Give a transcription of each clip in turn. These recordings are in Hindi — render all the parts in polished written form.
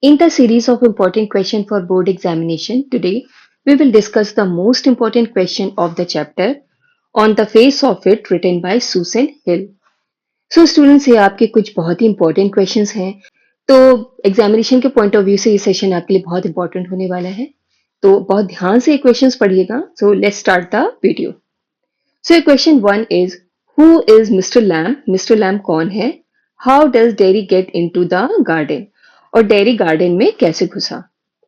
In the series of important questions for board examination, today we will discuss the most important question of the chapter On the Face of It written by Susan Hill. So students ये आपके कुछ बहुत ही important questions हैं तो एग्जामिनेशन के पॉइंट ऑफ व्यू से ये सेशन आपके लिए बहुत इंपॉर्टेंट होने वाला है तो बहुत ध्यान से ये क्वेश्चंस पढ़िएगा so let's start the video so question one is who is Mr Lamb कौन है how does Derry get into the garden और डेरी गार्डन में कैसे घुसा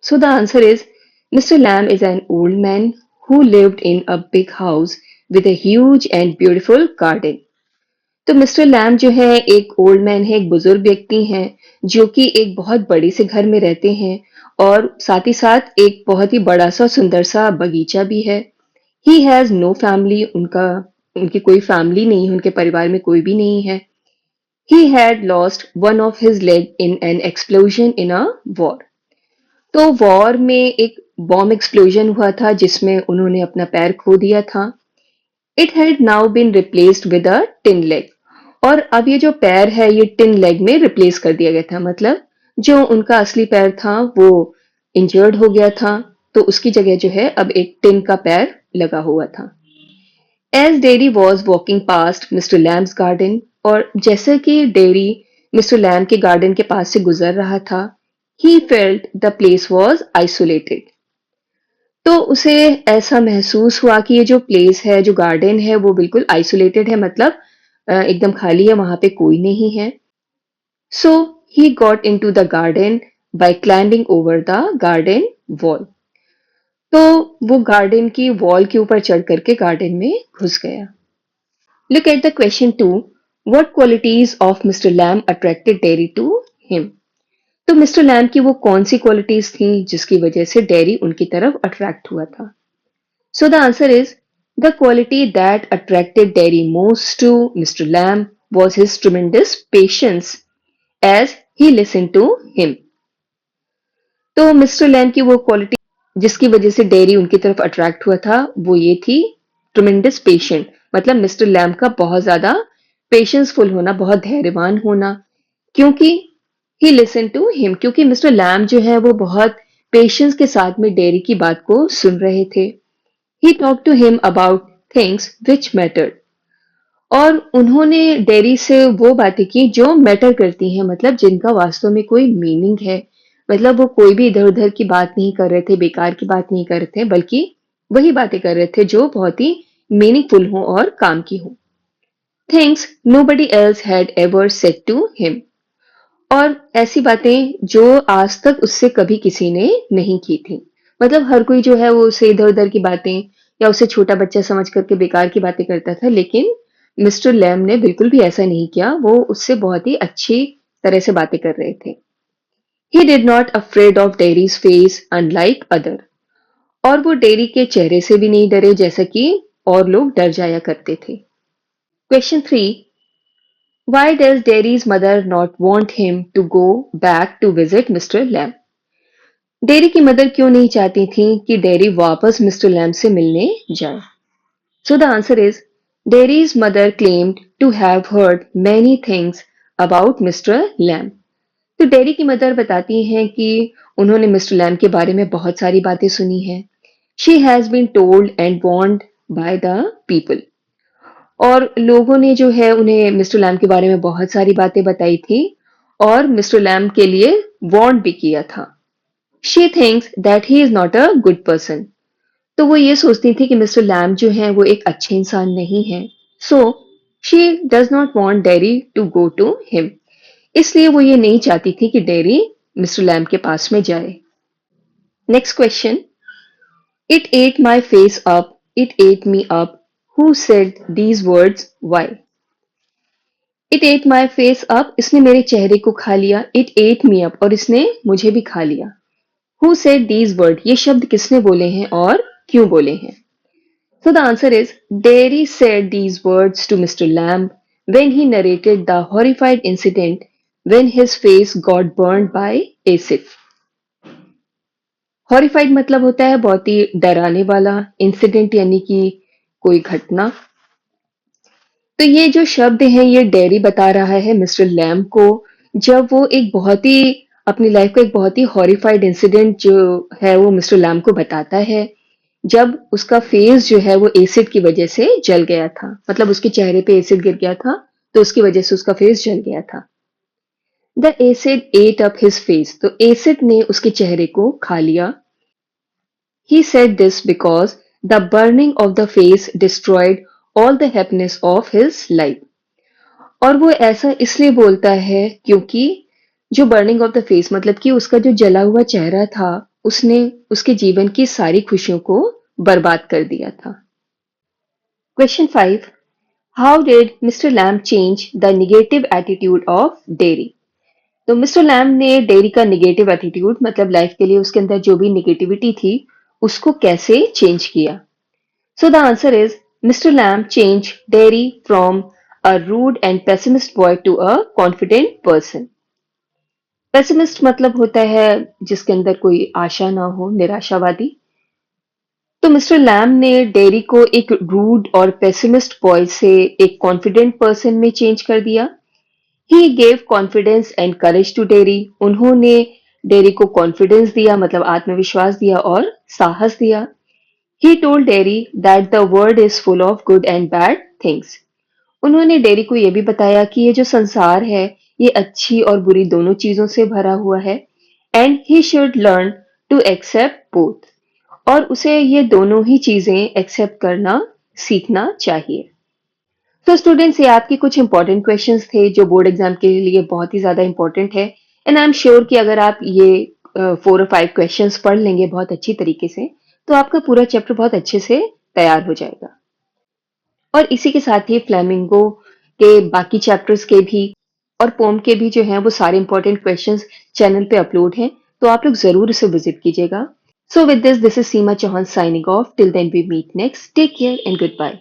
so the answer is Mr Lamb is an old man who lived in a big house with a huge and beautiful garden तो मिस्टर लैम जो है एक ओल्ड मैन है एक बुजुर्ग व्यक्ति हैं जो कि एक बहुत बड़े से घर में रहते हैं और साथ ही साथ एक बहुत ही बड़ा सा सुंदर सा बगीचा भी है ही हैज नो फैमिली उनकी कोई फैमिली नहीं है उनके परिवार में कोई भी नहीं है he had lost one of his leg in an explosion in a war तो वॉर में एक बॉम्ब एक्सप्लोजन हुआ था जिसमें उन्होंने अपना पैर खो दिया था it had now been replaced with a tin leg और अब ये जो पैर है ये टिन लेग में रिप्लेस कर दिया गया था मतलब जो उनका असली पैर था वो इंजर्ड हो गया था तो उसकी जगह जो है अब एक टिन का पैर लगा हुआ था as Derry was walking past Mr Lamb's garden और जैसे कि डेरी मिस्टर लैम के गार्डन के पास से गुजर रहा था he felt the place was isolated तो उसे ऐसा महसूस हुआ कि ये जो प्लेस है जो गार्डन है वो बिल्कुल आइसोलेटेड है मतलब एकदम खाली है वहां पे कोई नहीं है so he got into the garden by climbing over the garden wall तो वो गार्डन की वॉल के ऊपर चढ़ करके गार्डन में घुस गया look at the question two what qualities of Mr Lamb attracted Derry to him तो मिस्टर लैम की वो कौन सी क्वालिटीज थी जिसकी वजह से डेरी उनकी तरफ अट्रैक्ट हुआ था so the answer is the quality that attracted Derry most to Mr Lamb was his tremendous patience as he listened to him. तो मिस्टर लैम की वो क्वालिटी जिसकी वजह से डेरी उनकी तरफ अट्रैक्ट हुआ था वो ये थी ट्रमेंडस पेशेंट मतलब मिस्टर लैम का बहुत ज्यादा पेशेंसफुल होना बहुत धैर्यवान होना क्योंकि ही लिसन टू हिम क्योंकि मिस्टर लैम जो है वो बहुत पेशेंस के साथ में डेरी की बात को सुन रहे थे he talk to him about things which mattered और उन्होंने डेरी से वो बातें की जो मैटर करती हैं मतलब जिनका वास्तव में कोई मीनिंग है मतलब वो कोई भी इधर उधर की बात नहीं कर रहे थे बेकार की बात नहीं कर रहे थे बल्कि वही बातें कर रहे थे जो बहुत ही मीनिंगफुल हो और काम की हो things nobody else had ever said to him और ऐसी बातें जो आज तक उससे कभी किसी ने नहीं की थी मतलब हर कोई जो है वो उसे इधर उधर की बातें या उसे छोटा बच्चा समझ करके बेकार की बातें करता था लेकिन मिस्टर लैम ने बिल्कुल भी ऐसा नहीं किया वो उससे बहुत ही अच्छी तरह से बातें कर रहे थे he did not afraid of dairies face unlike other और वो डेरी के चेहरे से भी नहीं डरे जैसा कि और लोग डर जाया करते थे question three Why does Derry's mother not want him to go back to visit Mr. Lamb? Dairy की मदर क्यों नहीं चाहती थी कि डेरी वापस मिस्टर लैम से मिलने जाए so the answer is Derry's mother claimed to have heard many things about Mr Lamb तो डेरी की मदर बताती हैं कि उन्होंने मिस्टर लैम के बारे में बहुत सारी बातें सुनी हैं she has been told and warned by the people और लोगों ने जो है उन्हें मिस्टर लैम के बारे में बहुत सारी बातें बताई थी और मिस्टर लैम के लिए वार्न भी किया था she thinks that he is not a good person तो वो ये सोचती थी कि मिस्टर लैम जो है वो एक अच्छे इंसान नहीं है so she does not want Derry to go to him इसलिए वो ये नहीं चाहती थी कि डेरी मिस्टर लैम के पास में जाए next question it at my face up it at me up who said these words why it at my face up इसने मेरे चेहरे को खा लिया इट एट मी अप और इसने मुझे भी खा लिया हु सेड दीज वर्ड ये शब्द किसने बोले हैं और क्यों बोले हैं so the answer is Derry said these words to Mr Lamb when he narrated the horrified incident when his face got burned by acid. Horrified मतलब होता है बहुत ही डराने वाला इंसिडेंट यानी कि कोई घटना तो ये जो शब्द है ये डेरी बता रहा है मिस्टर लैम को जब वो एक बहुत ही अपनी लाइफ का एक बहुत ही हॉरिफाइड इंसिडेंट जो है वो मिस्टर लैम को बताता है, जब उसका फेस जो है वो एसिड की वजह से जल गया था। मतलब उसके चेहरे पे एसिड गिर गया था, तो उसकी वजह से उसका फेस जल गया था। The acid ate up his face, तो एसिड ने उसके चेहरे को खा लिया। He said this because the burning of the face destroyed all the happiness of his life. और वो ऐसा इसलिए बोलता है क्योंकि जो बर्निंग ऑफ द फेस मतलब कि उसका जो जला हुआ चेहरा था, उसने उसके जीवन की सारी खुशियों को बर्बाद कर दिया था। Question 5, how did mister lamb change the negative attitude of dairy? तो मिस्टर लैम्ब ने डेयरी का नेगेटिव एटीट्यूड मतलब लाइफ के लिए उसके अंदर जो भी नेगेटिविटी थी उसको कैसे चेंज किया? So the answer is Mr. Lamb changed Derry from a rude and pessimist boy to a confident person. Pessimist मतलब होता है जिसके अंदर कोई आशा ना हो, निराशावादी। तो मिस्टर लैम ने डेरी को एक रूड और पेसिमिस्ट बॉय से एक कॉन्फिडेंट पर्सन में चेंज कर दिया। He gave confidence and courage to Derry, उन्होंने डेरी को कॉन्फिडेंस दिया मतलब आत्मविश्वास दिया और साहस दिया। He told Derry that the world is full of good and bad things, उन्होंने डेरी को यह भी बताया कि ये जो संसार है ये अच्छी और बुरी दोनों चीजों से भरा हुआ है। And he should learn to accept both, और उसे ये दोनों ही चीजें एक्सेप्ट करना सीखना चाहिए। तो स्टूडेंट्स, ये आपके कुछ इंपॉर्टेंट क्वेश्चंस थे जो बोर्ड एग्जाम के लिए बहुत ही ज्यादा इंपॉर्टेंट है। एंड आई एम श्योर कि अगर आप ये 4 और 5 क्वेश्चंस पढ़ लेंगे बहुत अच्छी तरीके से, तो आपका पूरा चैप्टर बहुत अच्छे से तैयार हो जाएगा। और इसी के साथ ही फ्लेमिंगो के बाकी चैप्टर्स के भी और पोम के भी जो हैं वो सारे इंपॉर्टेंट क्वेश्चंस चैनल पे अपलोड हैं, तो आप लोग जरूर इसे विजिट कीजिएगा। So with this is Seema Chauhan signing off. Till then we meet next, take care and good bye.